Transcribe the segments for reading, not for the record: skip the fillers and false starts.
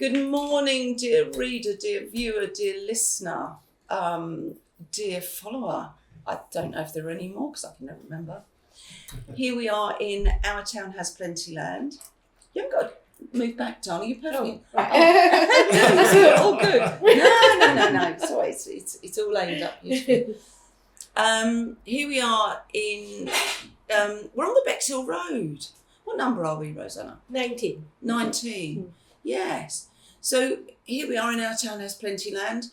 Good morning, dear reader, dear viewer, dear listener, dear follower. I don't know if there are any more because I can never remember. Here we are in Our Town Has Plenty Land. You haven't got to move back, darling. You're perfect. Oh, right. It's all good. No. Sorry, it's all laid up here. Here we are in. We're on the Bexhill Road. What number are we, Rosanna? 19. 19. Yes. So here we are in Our Town Has Plenty Land,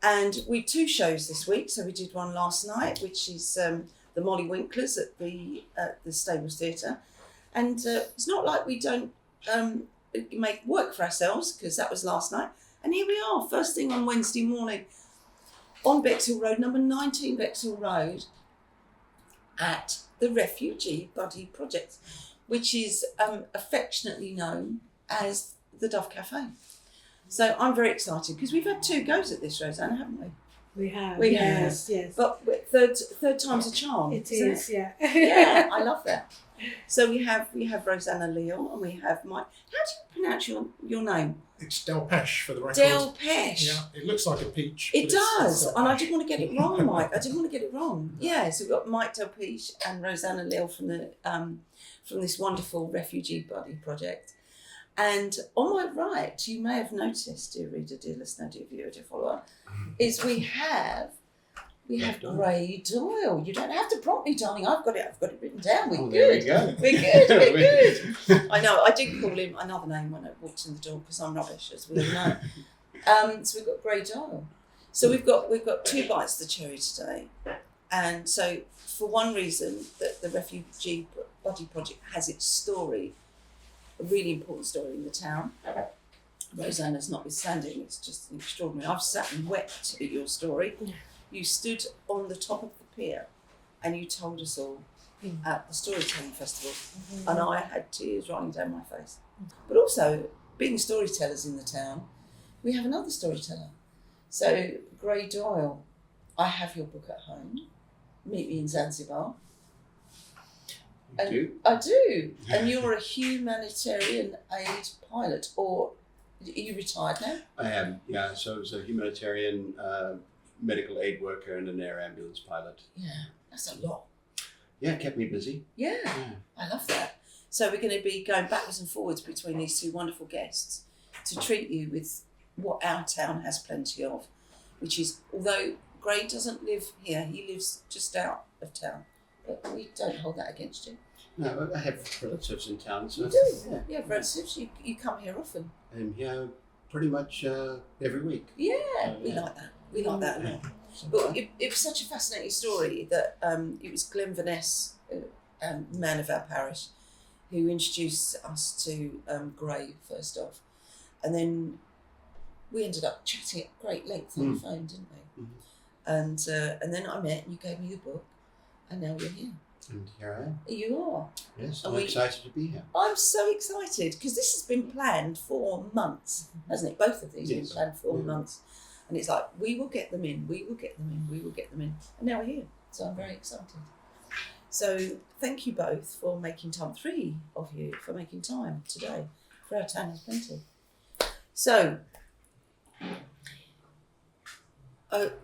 and we had 2 shows this week. So we did one last night, which is the Molly Winklers at the Stables Theatre, and it's not like we don't make work for ourselves, because that was last night. And here we are, first thing on Wednesday morning, on Bexhill Road, number 19 Bexhill Road, at the Refugee Buddy Project, which is affectionately known as the Dove Cafe. So I'm very excited because we've had 2 goes at this, Rosanna, haven't we? We have. Yes. But third time's a charm. it is, yeah. Yeah, I love that. So we have Rosanna Leal, and we have Mike. How do you pronounce your name? It's Del Pesh for the record. Del Pesh. Yeah, it looks like a peach. It but does, it's and I didn't want to get it wrong, Mike. I didn't want to get it wrong. Yeah, so we've got Mike Del Pesh and Rosanna Leal from this wonderful Refugee Buddy Project. And on my right, you may have noticed, dear reader, dear listener, dear viewer, dear follower, is we have Ray Doyle. You don't have to prompt me, darling. I've got it written down. We're good. There we go. We're good. I know. I did call him another name when I walked in the door because I'm rubbish, as we all know. So we've got Ray Doyle. So we've got 2 bites of the cherry today, and so for one reason that the Refugee Buddy Project has its story, a really important story in the town. Rosanna's notwithstanding, it's just extraordinary. I've sat and wept at your story. You stood on the top of the pier and you told us all at the Storytelling Festival, and I had tears running down my face. But also, being storytellers in the town, we have another storyteller. So, Ray Doyle, I have your book at home, Meet Me in Zanzibar. I do. And you're a humanitarian aid pilot, or are you retired now? I am, yeah. So I was a humanitarian medical aid worker and an air ambulance pilot. Yeah, that's a lot. Yeah, it kept me busy. Yeah, I love that. So we're going to be going backwards and forwards between these 2 wonderful guests to treat you with what our town has plenty of, which is, although Gray doesn't live here, he lives just out of town, but we don't hold that against you. No, I have relatives in town, so You do? Yeah, relatives. You come here often. I'm here pretty much every week. Yeah, we like that. We like that a lot. But it was such a fascinating story that it was Glenn Vaness, man of our parish, who introduced us to Gray first off, and then we ended up chatting at great length on the phone, didn't we? And then I met, and you gave me the book, and now we're here. And here I am. You are. Yes, And I'm excited to be here. I'm so excited because this has been planned for months, hasn't it? Both of these have been planned for months. And it's like, we will get them in, we will get them in, we will get them in. And now we're here. So I'm very excited. So thank you both for making time, 3 of you, for making time today for Our Town Has Plenty. So,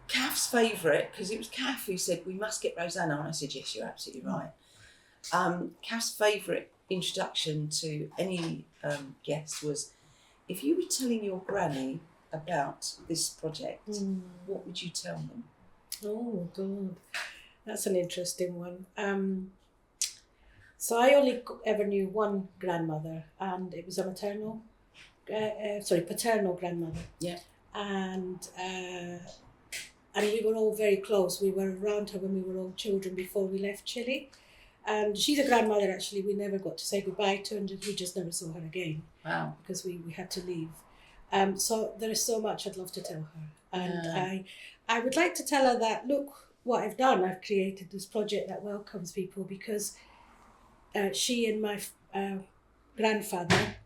Kath's favourite, because it was Kath who said, we must get Rosanna. And I said, yes, you're absolutely right. Kath's favourite introduction to any guest was, if you were telling your granny about this project, what would you tell them? Oh, God. That's an interesting one. So I only ever knew one grandmother, and it was a paternal grandmother. Yeah. And we were all very close. We were around her when we were all children before we left Chile. And she's a grandmother, actually. We never got to say goodbye to her, and we just never saw her again. Wow. Because we had to leave. So there is so much I'd love to tell her. And I would like to tell her that, look what I've done. I've created this project that welcomes people, because she and my grandfather,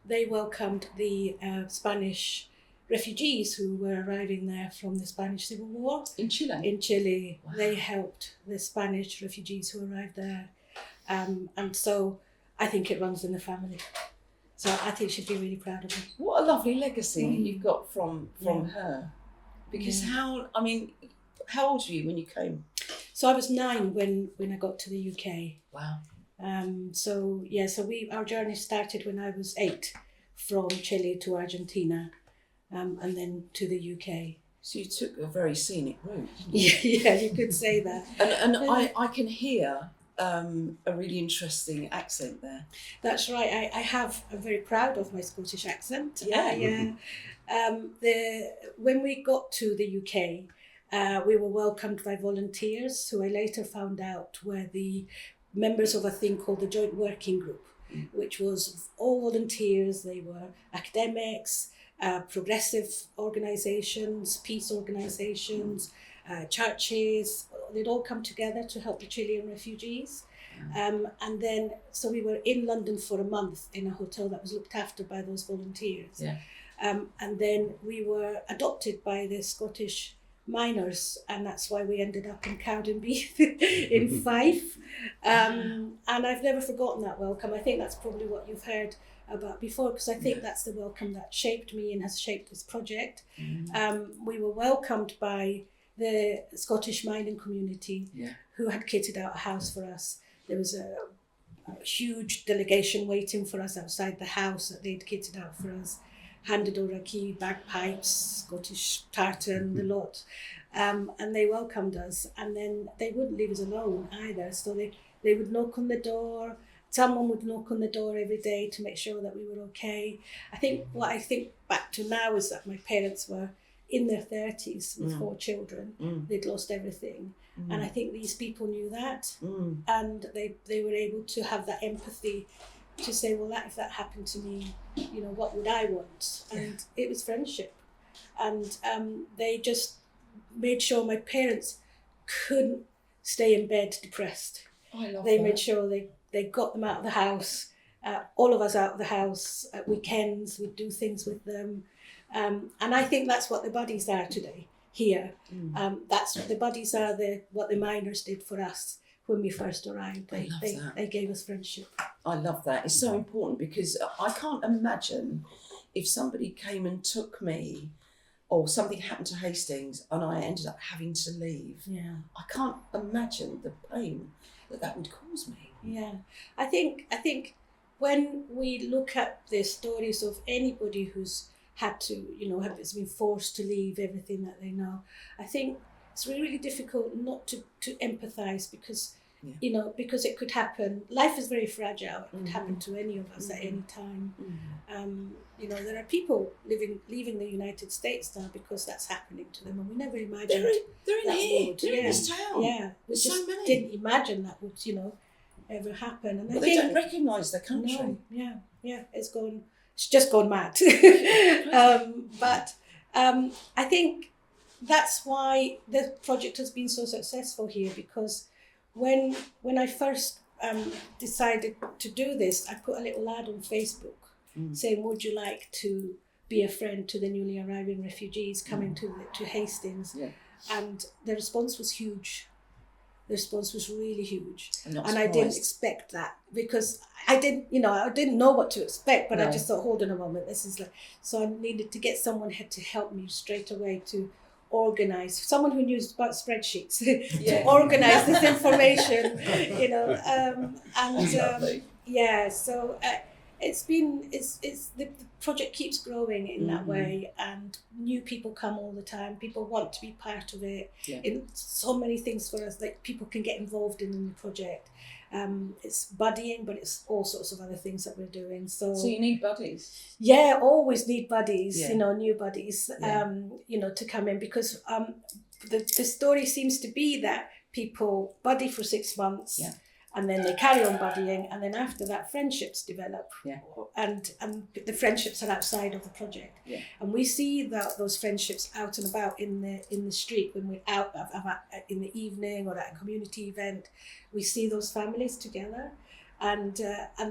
they welcomed the Spanish refugees who were arriving there from the Spanish Civil War. In Chile? In Chile. Wow. They helped the Spanish refugees who arrived there. And so I think it runs in the family. So I think she'd be really proud of me. What a lovely legacy you've got from her. Because Yeah. how old were you when you came? So I was 9 when I got to the UK. Wow. So our journey started when I was 8, from Chile to Argentina, and then to the UK. So you took a very scenic route. Yeah, you could say that. And I can hear a really interesting accent there. That's right. I'm very proud of my Scottish accent. Yeah. When we got to the UK, we were welcomed by volunteers who I later found out were the members of a thing called the Joint Working Group, which was all volunteers. They were academics, progressive organisations, peace organisations, churches. They'd all come together to help the Chilean refugees. And then, so we were in London for a month in a hotel that was looked after by those volunteers. Yeah. And then we were adopted by the Scottish miners, and that's why we ended up in Cowdenbeath in Fife. And I've never forgotten that welcome. I think that's probably what you've heard about before, because I think that's the welcome that shaped me and has shaped this project. We were welcomed by the Scottish mining community, who had kitted out a house for us. There was a huge delegation waiting for us outside the house that they'd kitted out for us, handed over a key, bagpipes, Scottish tartan, the lot. And they welcomed us, and then they wouldn't leave us alone either. So they would knock on the door. Someone would knock on the door every day to make sure that we were okay. What I think back to now is that my parents were in their 30s with 4 children. They'd lost everything. And I think these people knew that. And they were able to have that empathy to say, well, if that happened to me, what would I want? And it was friendship. And they just made sure my parents couldn't stay in bed depressed. Oh, I love they that. made sure they got them out of the house, all of us out of the house at weekends. We'd do things with them. And I think that's what the buddies are today here. That's what the buddies are, what the miners did for us when we first arrived. They gave us friendship. I love that. It's so important, because I can't imagine if somebody came and took me, or something happened to Hastings and I ended up having to leave. Yeah. I can't imagine the pain that would cause me. Yeah. I think when we look at the stories of anybody who's had to, has been forced to leave everything that they know, I think it's really, really difficult not to empathise, because because it could happen. Life is very fragile. It could happen to any of us at any time. There are people leaving the United States now because that's happening to them, and we never imagined they're in that here. would. They're in this town. Yeah, we There's just so many. didn't imagine that would ever happen. And But they don't recognise their country. No, yeah, it's just gone mad. But I think that's why the project has been so successful here, because when I first decided to do this, I put a little ad on Facebook saying, would you like to be a friend to the newly arriving refugees coming to Hastings? Yeah. And the response was huge. The response was really huge. And I didn't expect that, because I didn't know what to expect, but I just thought, hold on a moment, this is so I needed to get someone to help me straight away to organise, someone who knew about spreadsheets to organise this information, so the project keeps growing in that way, and new people come all the time. People want to be part of it. In so many things for us, like people can get involved in the project. It's buddying, but it's all sorts of other things that we're doing. So you need buddies. Yeah, always need buddies. New buddies. To come in, because the story seems to be that people buddy for 6 months. Yeah. And then they carry on buddying, and then after that, friendships develop. Yeah. And the friendships are outside of the project. Yeah. And we see those friendships out and about in the street when we're out in the evening or at a community event. We see those families together, and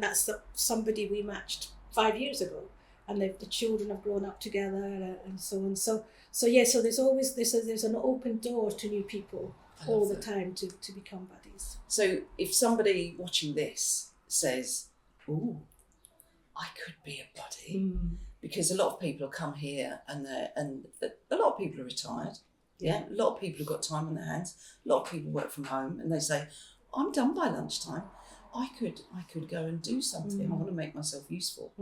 that's somebody we matched 5 years ago, and the children have grown up together and so on. So there's always there's an open door to new people all the time to become buddies. So if somebody watching this says, "Ooh, I could be a buddy, because a lot of people come here and a lot of people are retired. Yeah, a lot of people have got time on their hands. A lot of people work from home, and they say, "I'm done by lunchtime. I could go and do something. I want to make myself useful."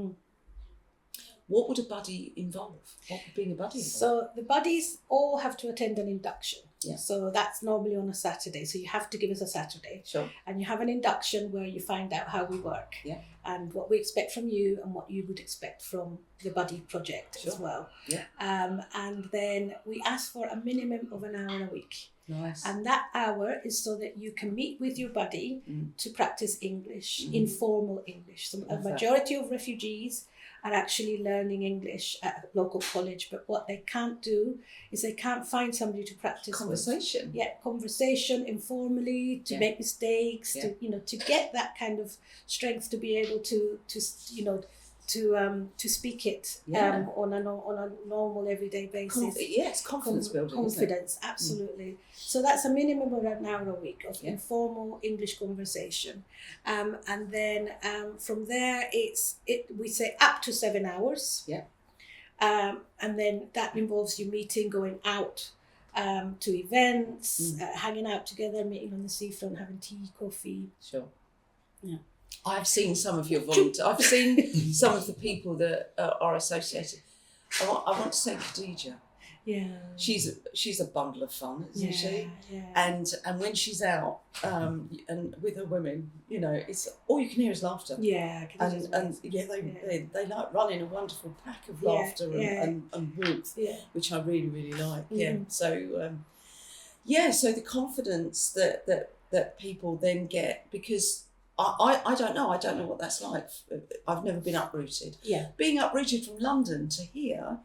What would a buddy involve? What would being a buddy involve? So the buddies all have to attend an induction. Yeah. So that's normally on a Saturday. So you have to give us a Saturday. Sure. And you have an induction where you find out how we work. Yeah. And what we expect from you and what you would expect from the buddy project as well. Yeah. And then we ask for a minimum of an hour a week. Nice. And that hour is so that you can meet with your buddy to practice English, informal English. So a majority of refugees are actually learning English at a local college, but what they can't do is they can't find somebody to practice Conversation. with. Yeah, conversation informally, to make mistakes, to to get that kind of strength to be able to speak it on a normal everyday basis. Yes, confidence building. Confidence, absolutely. So that's a minimum of an hour a week of informal English conversation, and then from there we say up to 7 hours. Yeah. And then that involves you meeting, going out to events, hanging out together, meeting on the seafront, having tea, coffee. Sure. Yeah. I've seen some of your volunteers. I've seen some of the people that are associated. I want to say Khadija. Yeah. She's a bundle of fun, isn't she? Yeah. And when she's out and with her women, it's all you can hear is laughter. Yeah. They like running a wonderful pack of laughter and warmth, which I really, really like. Yeah. So so the confidence that people then get, because I don't know what that's like. I've never been uprooted. Yeah. Being uprooted from London to here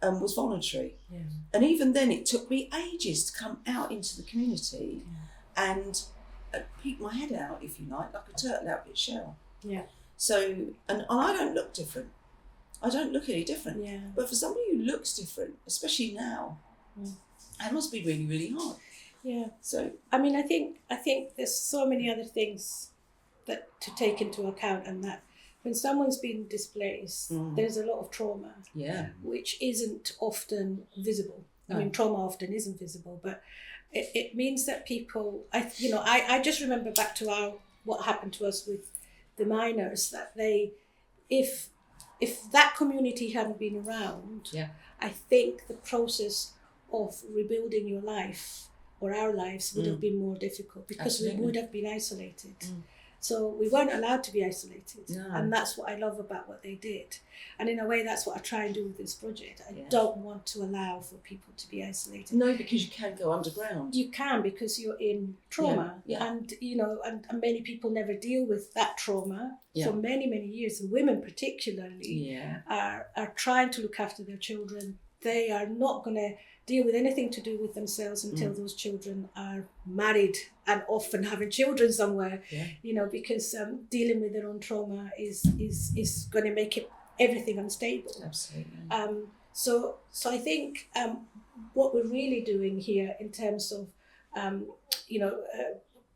was voluntary. Yeah. And even then it took me ages to come out into the community and peek my head out, if you like a turtle out of its shell. Yeah. So, and I don't look different. I don't look any different. Yeah. But for somebody who looks different, especially now, it must be really, really hard. Yeah. So, I mean, I think there's so many other things that to take into account, and that when someone's been displaced, there's a lot of trauma, which isn't often visible. No. I mean, trauma often isn't visible, but it means that people, I just remember back to what happened to us with the miners, that if that community hadn't been around, I think the process of rebuilding your life or our lives would have been more difficult, because we would have been isolated. So we weren't allowed to be isolated. No. And that's what I love about what they did. And in a way, that's what I try and do with this project. I don't want to allow for people to be isolated. No, because you can go underground. You can, because you're in trauma. And, and many people never deal with that trauma for many, many years. And women particularly are trying to look after their children. They are not going to deal with anything to do with themselves until those children are married and often having children somewhere, because dealing with their own trauma is going to make everything unstable. Absolutely. So I think what we're really doing here in terms of,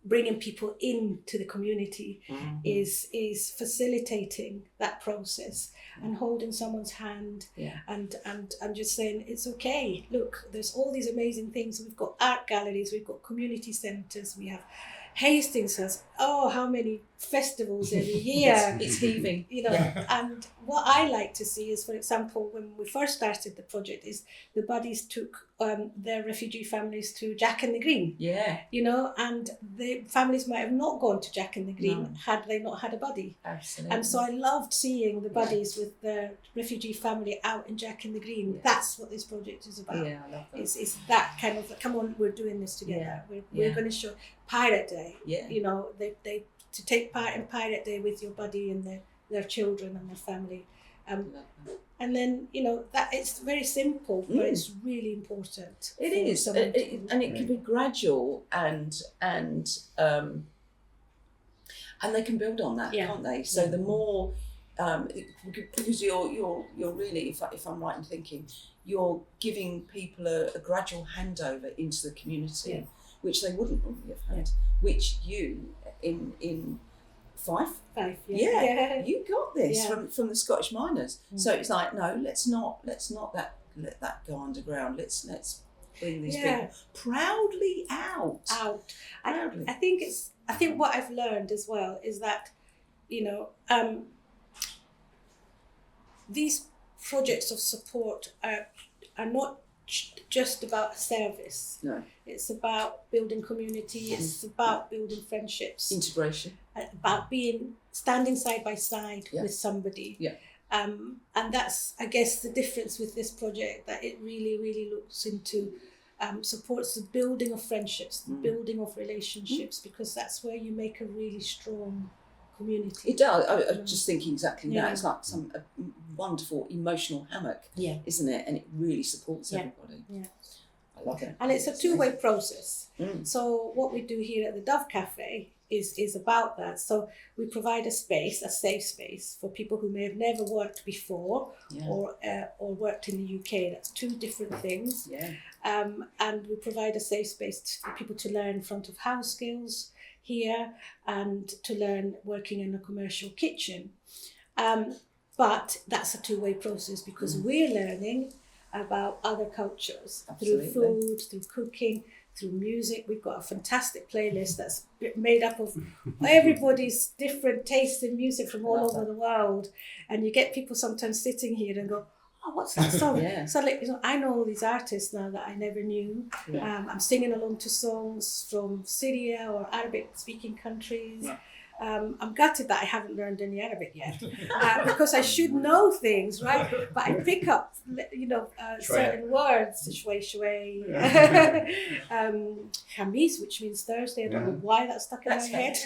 bringing people into the community is facilitating that process and holding someone's hand and just saying, it's okay, look, there's all these amazing things. We've got art galleries, we've got community centres, we have Hastings has how many festivals every year. It's heaving. And what I like to see is, for example, when we first started the project, is the buddies took their refugee families to Jack and the Green. Yeah. And the families might have not gone to Jack and the Green had they not had a buddy. Absolutely. And so I loved seeing the buddies with the refugee family out in Jack and the Green. Yeah. That's what this project is about. Yeah, I love that. It's that kind of, come on, we're doing this together. We're going to show Pirate Day. Yeah. They to take part in Pirate Day with your buddy and their children and their family. And then, that it's very simple, but it's really important. It is. And it can be gradual and they can build on that, can't they? So the more, because you're really, if I'm right in thinking, you're giving people a gradual handover into the community, which they wouldn't normally have had, which you, in Fife. Fife, Yeah, yeah. you got this Yeah. from the Scottish miners. So it's like, no, let's not let that go underground. Let's bring these people proudly out. Proudly. I think what I've learned as well is that, you know, these projects of support are not just about a service. No. It's about building community. It's about building friendships. Integration. About standing side by side with somebody. Yeah. And that's, I guess, the difference with this project, that it really, really looks into supports the building of friendships, the building of relationships, because that's where you make a really strong community. It does. I was just thinking exactly Yeah. that. It's like a wonderful emotional hammock, isn't it? And it really supports everybody. Yeah. I love it. And it's a two-way process. Mm. So what we do here at the Dove Cafe is about that. So we provide a space, a safe space for people who may have never worked before or worked in the UK. That's two different things. Yeah. And we provide a safe space for people to learn front of house skills here and to learn working in a commercial kitchen. But that's a two-way process because we're learning about other cultures through food, through cooking, through music. We've got a fantastic playlist that's made up of everybody's different tastes in music from all over the world. And you get people sometimes sitting here and go, oh, what's that song? So like, you know, I know all these artists now that I never knew. I'm singing along to songs from Syria or Arabic-speaking countries. I'm gutted that I haven't learned any Arabic yet because I should know things, right? But I pick up, you know, certain words, shui shui, Khamis, which means Thursday. I don't know why that's stuck in my head.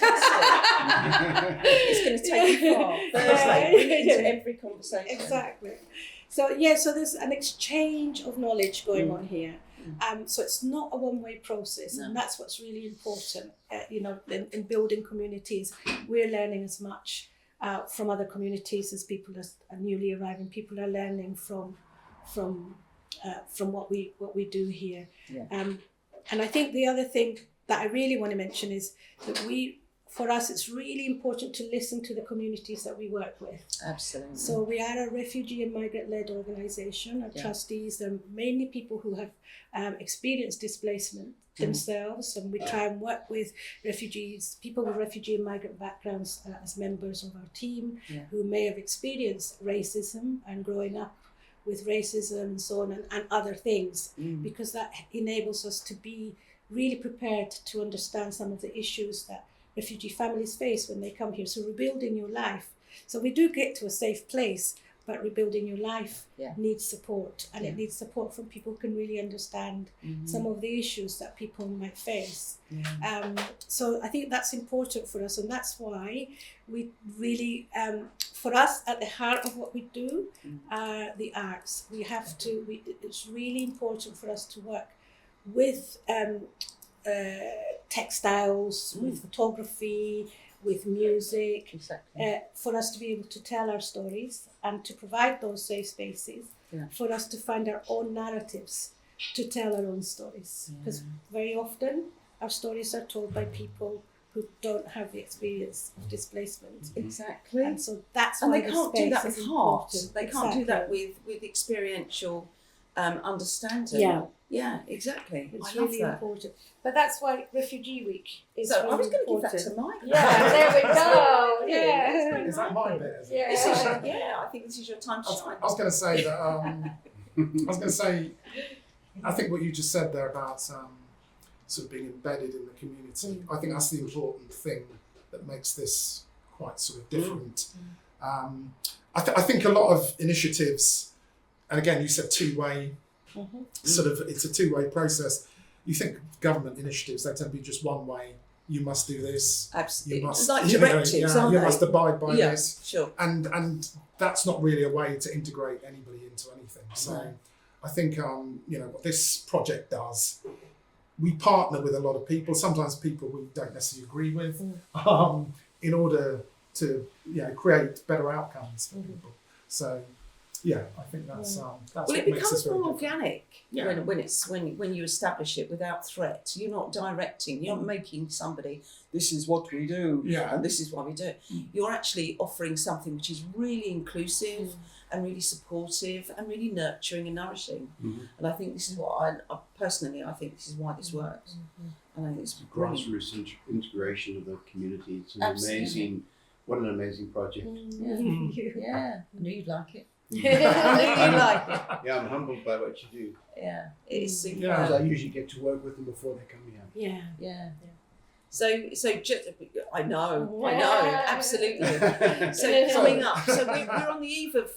It's going to take you far. Thursday, bring it into every conversation. Exactly. So so there's an exchange of knowledge going on here. So it's not a one-way process, and that's what's really important. You know, in building communities, we're learning as much from other communities as people are newly arriving. People are learning from what we do here. And I think the other thing that I really want to mention is that for us, it's really important to listen to the communities that we work with. Absolutely. So we are a refugee and migrant-led organisation. Our trustees are mainly people who have experienced displacement themselves, and we try and work with refugees, people with refugee and migrant backgrounds as members of our team who may have experienced racism and growing up with racism and so on and other things, because that enables us to be really prepared to understand some of the issues that refugee families face when they come here. So rebuilding your life. So we do get to a safe place, but rebuilding your life needs support, and it needs support from people who can really understand some of the issues that people might face. So I think that's important for us, and that's why we really, for us, at the heart of what we do are the arts. It's really important for us to work with textiles, with photography, with music, for us to be able to tell our stories and to provide those safe spaces for us to find our own narratives to tell our own stories. Because very often our stories are told by people who don't have the experience of displacement. Exactly. And so that's and why they can't do that with heart. They can't Exactly. do that with experiential understanding. Yeah, exactly. It's I love really that. important. But that's why Refugee Week is So really I was going to give important. that to Mike. Yeah, there we go. Yeah. Is that my bit? Is it? Yeah. This is I think this is your time to I shine. was going to say that. I think what you just said there about sort of being embedded in the community. I think that's the important thing that makes this quite sort of different. I think a lot of initiatives, and again, you said two-way. Sort of, it's a two-way process. You think government initiatives, they tend to be just one way. You must do this. Absolutely. You must, It's like directives, aren't you they? must abide by this. Sure. And that's not really a way to integrate anybody into anything. So I think what this project does, we partner with a lot of people, sometimes people we don't necessarily agree with, in order to create better outcomes for people. So yeah, I think that's Well, what it makes us becomes very more different. organic Yeah. when you establish it without threat. You're not directing. You're not making somebody. This is what we do, Yeah. and this is why we do it. You're actually offering something which is really inclusive and really supportive and really nurturing and nourishing. And I think this is what I personally, I think this is why this works. And I think it's brilliant. Grassroots integration of the community. It's an Absolutely. what an amazing project. Yeah, I knew you'd like it. I Yeah. knew you'd like it. Yeah, I'm humbled by what you do. Yeah, it's super. Yeah. Because I usually get to work with them before they come here. Yeah. Yeah. So just, I know, absolutely. So coming up, so we're on the eve of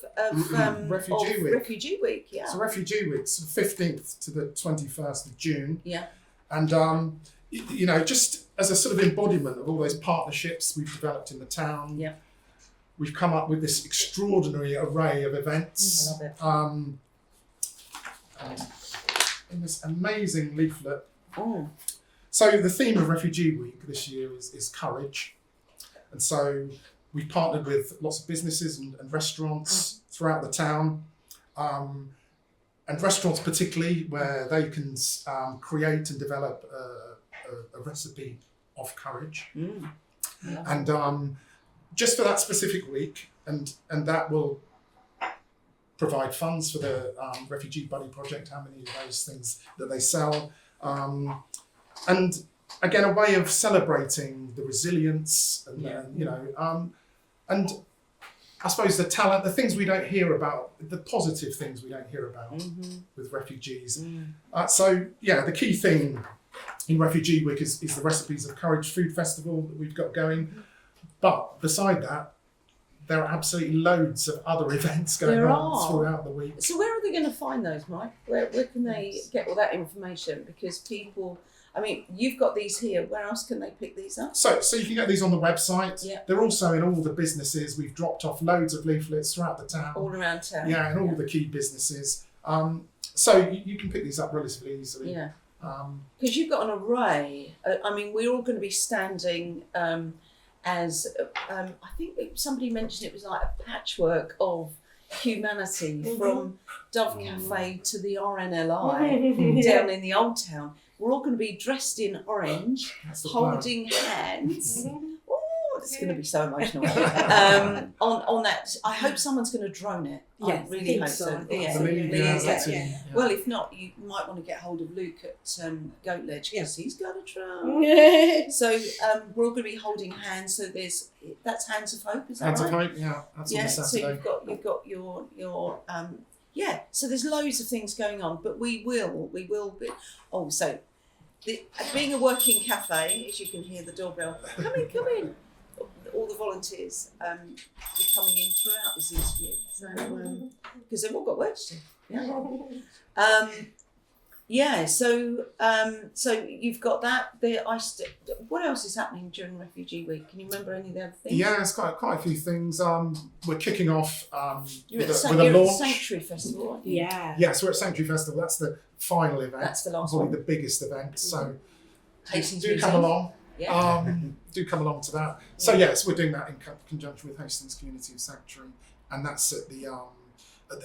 Refugee Week. Refugee Week, yeah. So Refugee Week's the 15th to the 21st of June. Yeah. And, you know, just as a sort of embodiment of all those partnerships we've developed in the town, Yeah. we've come up with this extraordinary array of events. I love it. In this amazing leaflet. Oh. So the theme of Refugee Week this year is courage. And so we've partnered with lots of businesses and restaurants throughout the town. And restaurants particularly, where they can create and develop a recipe of courage. And just for that specific week, and that will provide funds for the Refugee Buddy Project, how many of those things that they sell. And again, a way of celebrating the resilience and, you know, and I suppose the talent, the things we don't hear about, the positive things we don't hear about with refugees. So, yeah, the key thing in Refugee Week is the Recipes of Courage food festival that we've got going. But beside that, there are absolutely loads of other events going on throughout the week. So where are they going to find those, Mike? Where can they get all that information? Because people, I mean, you've got these here. Where else can they pick these up? So you can get these on the website. Yeah. They're also in all the businesses. We've dropped off loads of leaflets throughout the town. All around town. Yeah, in all the key businesses. So you can pick these up relatively easily. Yeah. Because you've got an array. I mean, we're all going to be standing as, I think somebody mentioned it was like a patchwork of humanity from Dove Cafe to the RNLI down in the Old Town. We're all going to be dressed in orange, holding hands. Oh, it's going to be so emotional. On that, I hope someone's going to drone it. Yeah, I really hope so. Yeah. Well, if not, you might want to get hold of Luke at Goat Ledge because he's got a drone. So we're all going to be holding hands. So that's Hands of Hope. Is that Hands right? of Hope, yeah. That's on the Saturday. So you've got your so there's loads of things going on, but we will be. Oh, so being a working cafe, as you can hear the doorbell. Come in. All the volunteers be coming in throughout this interview, so because they've all got work to do. So you've got that. What else is happening during Refugee Week? Can you remember any of the other things? Yeah, it's quite a few things. We're kicking off You're with at a the launch. Sanctuary Festival, aren't you? Yeah. Yeah, so we're at Sanctuary Festival. That's the final event. That's the last probably one. the biggest event. So Hastings do Museum. come along. Yeah. Do come along to that. So yes, we're doing that in conjunction with Hastings Community Sanctuary, and that's at the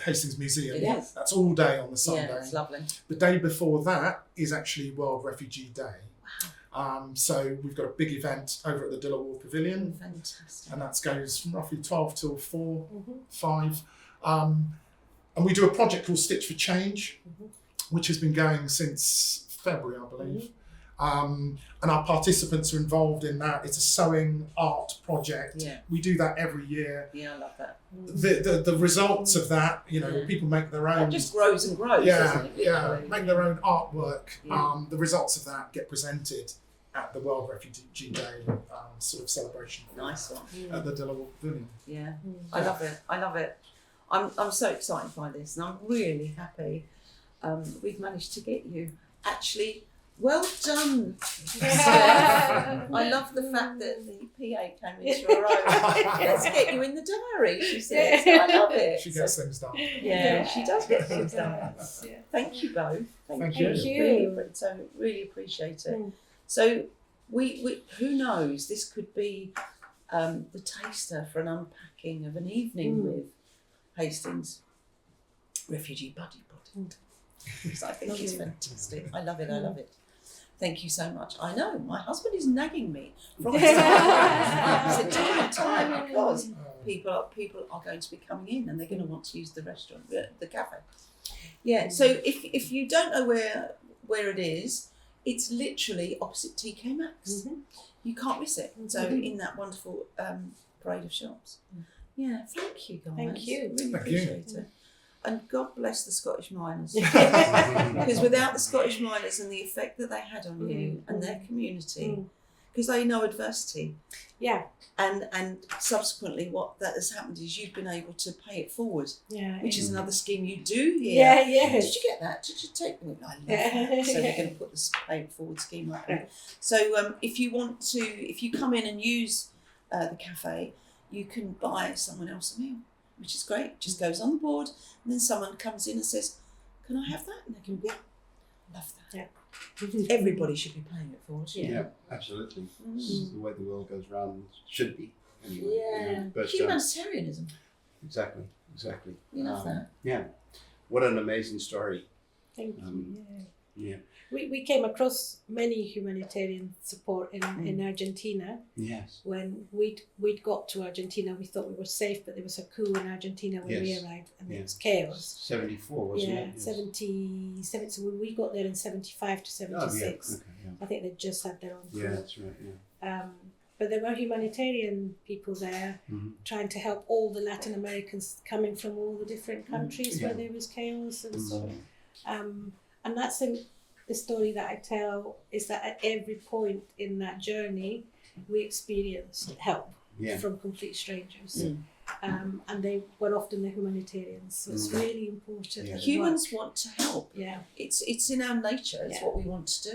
Hastings Museum. It is. That's all day on the Sunday. Yeah, it's lovely. The day before that is actually World Refugee Day. Wow. So we've got a big event over at the Dillawall Pavilion, Fantastic. and that goes from roughly 12 till 5. And we do a project called Stitch for Change, which has been going since February, I believe. And our participants are involved in that. It's a sewing art project. Yeah. We do that every year. Yeah, I love that. The results of that, you know, people make their own. It just grows and grows, Yeah, doesn't it? yeah, Literally. make their own artwork. Yeah. The results of that get presented at the World Refugee Day sort of celebration. Nice one. At the Dillawall Pavilion. Yeah, I love it. I'm so excited by this, and I'm really happy we've managed to get you. Actually, well done. I love the fact that the PA came into her own. Let's get you in the diary, she says. I love it. She gets things done. Yeah, she does get things done. Thank you both. Thank you. Really appreciate it. So we who knows, this could be the taster for an unpacking of an evening with Hastings. Refugee Buddy Project. Because I think it's fantastic. I love it. I love it. Thank you so much. I know my husband is nagging me from time because people are going to be coming in and they're going to want to use the restaurant, the cafe. Yeah. So if you don't know where it is, it's literally opposite TK Maxx. You can't miss it. So in that wonderful parade of shops. Yeah. Thank you guys. Thank you. Really Thank appreciate it. And God bless the Scottish miners. Because without the Scottish miners and the effect that they had on you and their community, because they know adversity. Yeah. And subsequently what that has happened is you've been able to pay it forward. Yeah. Which is another scheme you do here. Yeah, yeah. Did you get that? Did you take me? I love that. So we're going to put this pay it forward scheme up. Right. So if you come in and use the cafe, you can buy someone else a meal, which is great. It just goes on the board, and then someone comes in and says, "Can I have that?" And they can, love that. Yeah. Everybody should be paying it forward. Yeah, absolutely. This is the way the world goes round. Should be anyway. Yeah. But Humanitarianism. exactly. We love that. Yeah. What an amazing story. Thank you. Yeah. We came across many humanitarian support in Argentina. Yes. When we'd got to Argentina, we thought we were safe, but there was a coup in Argentina when we arrived, and it was chaos. 74, wasn't it? Yes. 77. So we got there in 75 to 76. Oh, yeah. Okay, yeah. I think they just had their own coup. Yeah, that's right. Yeah. But there were humanitarian people there trying to help all the Latin Americans coming from all the different countries where there was chaos and so. And that's the story that I tell, is that at every point in that journey, we experienced help from complete strangers. And they were often the humanitarians. So it's really important. Humans want to help. Yeah. It's in our nature. It's what we want to do.